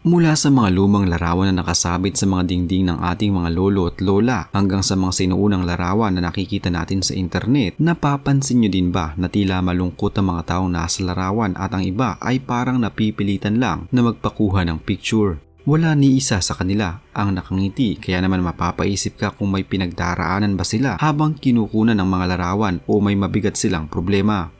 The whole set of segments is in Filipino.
Mula sa mga lumang larawan na nakasabit sa mga dingding ng ating mga lolo at lola hanggang sa mga sinuunang larawan na nakikita natin sa internet, napapansin nyo din ba na tila malungkot ang mga taong nasa larawan at ang iba ay parang napipilitan lang na magpakuha ng picture? Wala ni isa sa kanila ang nakangiti, kaya naman mapapaisip ka kung may pinagdaraanan ba sila habang kinukunan ng mga larawan o may mabigat silang problema.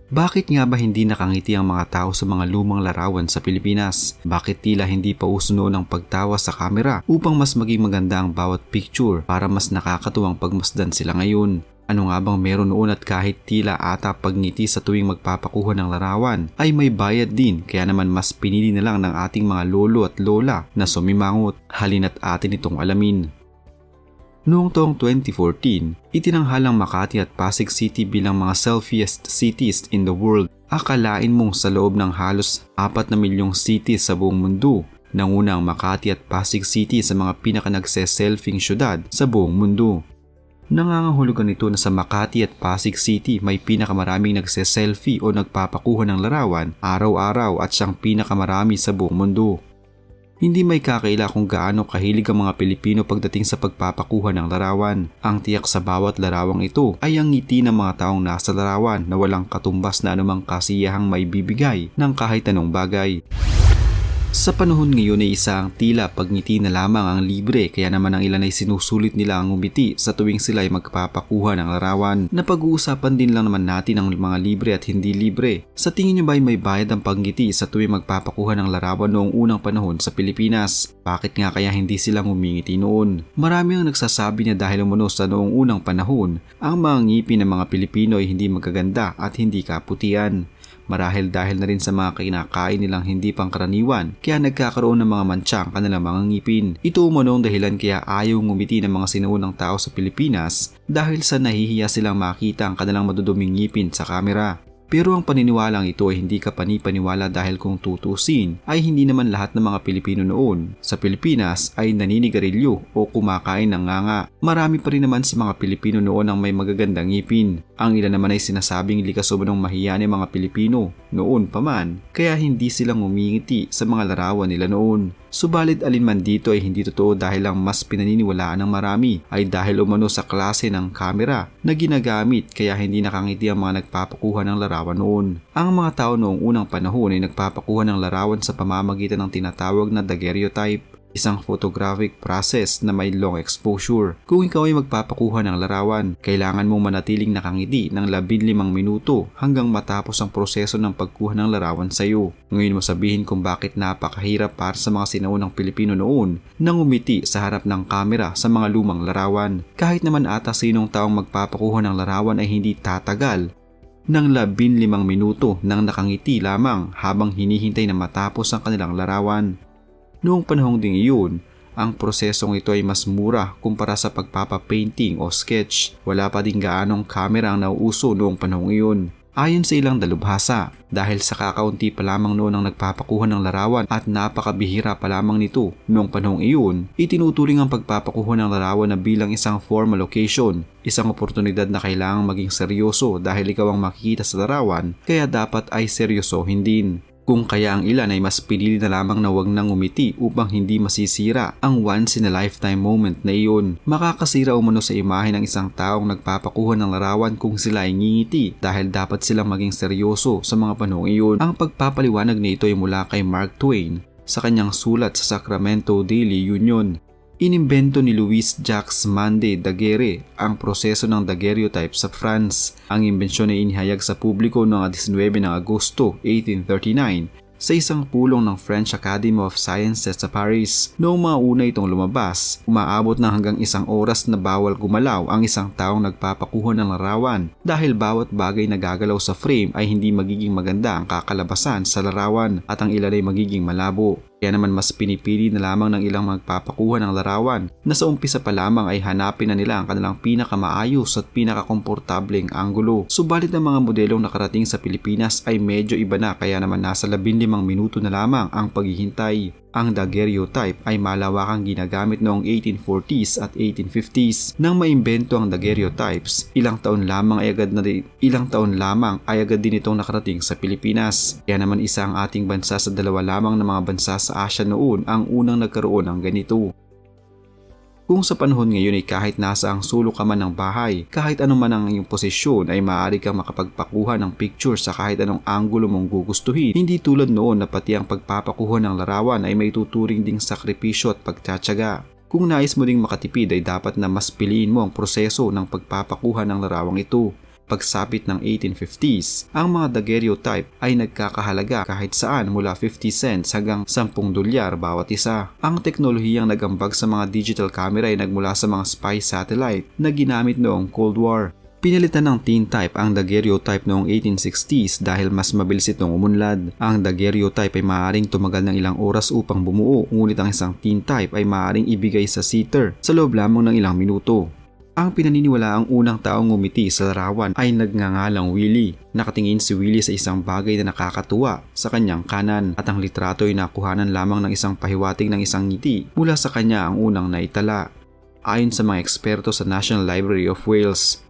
Bakit nga ba hindi nakangiti ang mga tao sa mga lumang larawan sa Pilipinas? Bakit tila hindi pa uso noon ang pagtawa sa kamera upang mas maging maganda ang bawat picture para mas nakakatuwang pagmasdan sila ngayon? Ano nga bang meron noon at kahit tila ata pagngiti sa tuwing magpapakuha ng larawan ay may bayad din, kaya naman mas pinili na lang ng ating mga lolo at lola na sumimangot? Halina't atin itong alamin. Noong taong 2014, itinanghalang Makati at Pasig City bilang mga selfiest cities in the world. Akalain mong sa loob ng halos 4 na milyong cities sa buong mundo, nanguna ang Makati at Pasig City sa mga pinaka-nagse-selfing syudad sa buong mundo. Nangangahulugan ito na sa Makati at Pasig City may pinakamaraming nagse-selfie o nagpapakuha ng larawan araw-araw at siyang pinakamarami sa buong mundo. Hindi may kakaila kung gaano kahilig ang mga Pilipino pagdating sa pagpapakuha ng larawan. Ang tiyak sa bawat larawang ito ay ang ngiti ng mga taong nasa larawan na walang katumbas na anumang kasiyahang maibibigay ng kahit anong bagay. Sa panahon ngayon ay isang tila pagngiti na lamang ang libre, kaya naman ang ilan ay sinusulit nila ang ngumiti sa tuwing sila ay magpapakuha ng larawan. Napag-uusapan din lang naman natin ang mga libre at hindi libre. Sa tingin nyo ba ay may bayad ang pagngiti sa tuwing magpapakuha ng larawan noong unang panahon sa Pilipinas? Bakit nga kaya hindi sila ngumingiti noon? Marami ang nagsasabi na dahil umano sa noong unang panahon, ang mga ngipin ng mga Pilipino ay hindi magaganda at hindi kaputian. Marahil dahil na rin sa mga kinakain nilang hindi pangkaraniwan, kaya nagkakaroon ng mga mantsa ang kanilang mga ngipin. Ito umanong dahilan kaya ayaw ngumiti ng mga sinuunang tao sa Pilipinas dahil sa nahihiya silang makita ang kanilang maduduming ngipin sa kamera. Pero ang paniniwalang ito ay hindi ka panipaniwala dahil kung tutusin ay hindi naman lahat ng mga Pilipino noon sa Pilipinas ay naninigarilyo o kumakain ng nganga. Marami pa rin naman sa mga Pilipino noon ang may magagandang ngipin. Ang ilan naman ay sinasabing likas o manong mahiyain ang mga Pilipino noon pa man, kaya hindi silang ngumingiti sa mga larawan nila noon. Subalit alinman dito ay hindi totoo dahil ang mas pinaniniwalaan ng marami ay dahil umano sa klase ng kamera na ginagamit, kaya hindi nakangiti ang mga nagpapakuha ng larawan noon. Ang mga tao noong unang panahon ay nagpapakuha ng larawan sa pamamagitan ng tinatawag na daguerreotype, isang photographic process na may long exposure. Kung ikaw ay magpapakuha ng larawan, kailangan mong manatiling nakangiti ng 15 minuto hanggang matapos ang proseso ng pagkuha ng larawan sa iyo. Ngayon mo sabihin kung bakit napakahirap para sa mga sinaunang Pilipino noon na ngumiti sa harap ng kamera sa mga lumang larawan. Kahit naman ata sinong taong magpapakuha ng larawan ay hindi tatagal ng 15 minuto nang nakangiti lamang habang hinihintay na matapos ang kanilang larawan. Noong panahong ding iyon, ang prosesong ito ay mas mura kumpara sa pagpapapainting o sketch. Wala pa din gaanong kamera ang nauuso noong panahong iyon. Ayon sa ilang dalubhasa, dahil sa kakaunti pa lamang noon ang nagpapakuha ng larawan at napakabihira pa lamang nito noong panahong iyon, itinuturing ang pagpapakuha ng larawan na bilang isang formal occasion, isang oportunidad na kailangang maging seryoso dahil ikaw ang makikita sa larawan, kaya dapat ay seryosohin din. Kung kaya ang ilan ay mas pinili na lamang na wag nang ngumiti upang hindi masisira ang once in a lifetime moment na iyon. Makakasira umano sa imahe ng isang taong nagpapakuha ng larawan kung sila ay ngingiti dahil dapat silang maging seryoso sa mga panahong iyon. Ang pagpapaliwanag nito ay mula kay Mark Twain sa kanyang sulat sa Sacramento Daily Union. Inimbento ni Louis Jacques Mande Daguerre ang proseso ng daguerreotype sa France. Ang imbensyon ay inihayag sa publiko noong 19 ng Agosto 1839 sa isang pulong ng French Academy of Sciences sa Paris. Noong mga una itong lumabas, umaabot na hanggang 1 oras na bawal gumalaw ang isang taong nagpapakuha ng larawan dahil bawat bagay na gagalaw sa frame ay hindi magiging maganda ang kakalabasan sa larawan at ang ilan ay magiging malabo. Kaya naman mas pinipili na lamang ng ilang magpapakuha ng larawan na sa umpisa pa lamang ay hanapin na nila ang kanilang pinakamaayos at pinakakomportableng anggulo. Subalit ang mga modelong nakarating sa Pilipinas ay medyo iba na, kaya naman nasa 15 minuto na lamang ang paghihintay. Ang daguerreotype ay malawakang ginagamit noong 1840s at 1850s. Nang maimbento ang daguerreotypes, ilang taon lamang ay agad din itong nakarating sa Pilipinas. Kaya naman isa ang ating bansa sa dalawa lamang na mga bansa sa Asia noon ang unang nagkaroon ng ganito. Kung sa panahon ngayon ay kahit nasa ang sulok ka man ng bahay, kahit ano man ang iyong posisyon ay maaari kang makapagpakuha ng picture sa kahit anong anggulo mong gugustuhin. Hindi tulad noon na pati ang pagpapakuha ng larawan ay may tuturing ding sakripisyo at pagtsatsaga. Kung nais mo ding makatipid ay dapat na mas piliin mo ang proseso ng pagpapakuha ng larawang ito. Pagsapit ng 1850s, ang mga daguerreotype ay nagkakahalaga kahit saan mula 50 cents hanggang 10 dolyar bawat isa. Ang teknolohiyang nagambag sa mga digital camera ay nagmula sa mga spy satellite na ginamit noong Cold War. Pinalitan ng tintype ang daguerreotype noong 1860s dahil mas mabilis itong umunlad. Ang daguerreotype ay maaaring tumagal ng ilang oras upang bumuo, ngunit ang isang tintype ay maaaring ibigay sa sitter sa loob lamang ng ilang minuto. Ang pinaniniwalaang unang taong ngumiti sa larawan ay nagngangalang Willie. Nakatingin si Willie sa isang bagay na nakakatuwa sa kanyang kanan at ang litrato ay nakuhanan lamang ng isang pahiwatig ng isang ngiti mula sa kanya ang unang naitala. Ayon sa mga eksperto sa National Library of Wales,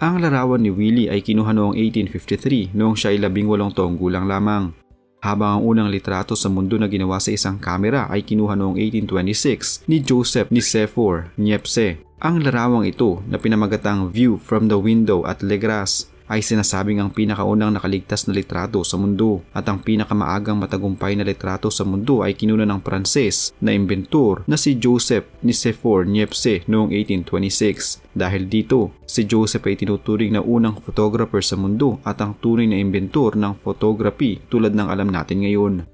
ang larawan ni Willie ay kinuha noong 1853 noong siya ay 18 taong gulang lamang. Habang ang unang litrato sa mundo na ginawa sa isang kamera ay kinuha noong 1826 ni Joseph Nicephore Niepce. Ang larawang ito na pinamagatang View from the Window at Legras ay sinasabing ang pinakaunang nakaligtas na litrato sa mundo at ang pinakamaagang matagumpay na litrato sa mundo ay kinuna ng Pranses na imbentor na si Joseph Nicephore Niepce noong 1826. Dahil dito, si Joseph ay tinuturing na unang photographer sa mundo at ang tunay na imbentor ng photography tulad ng alam natin ngayon.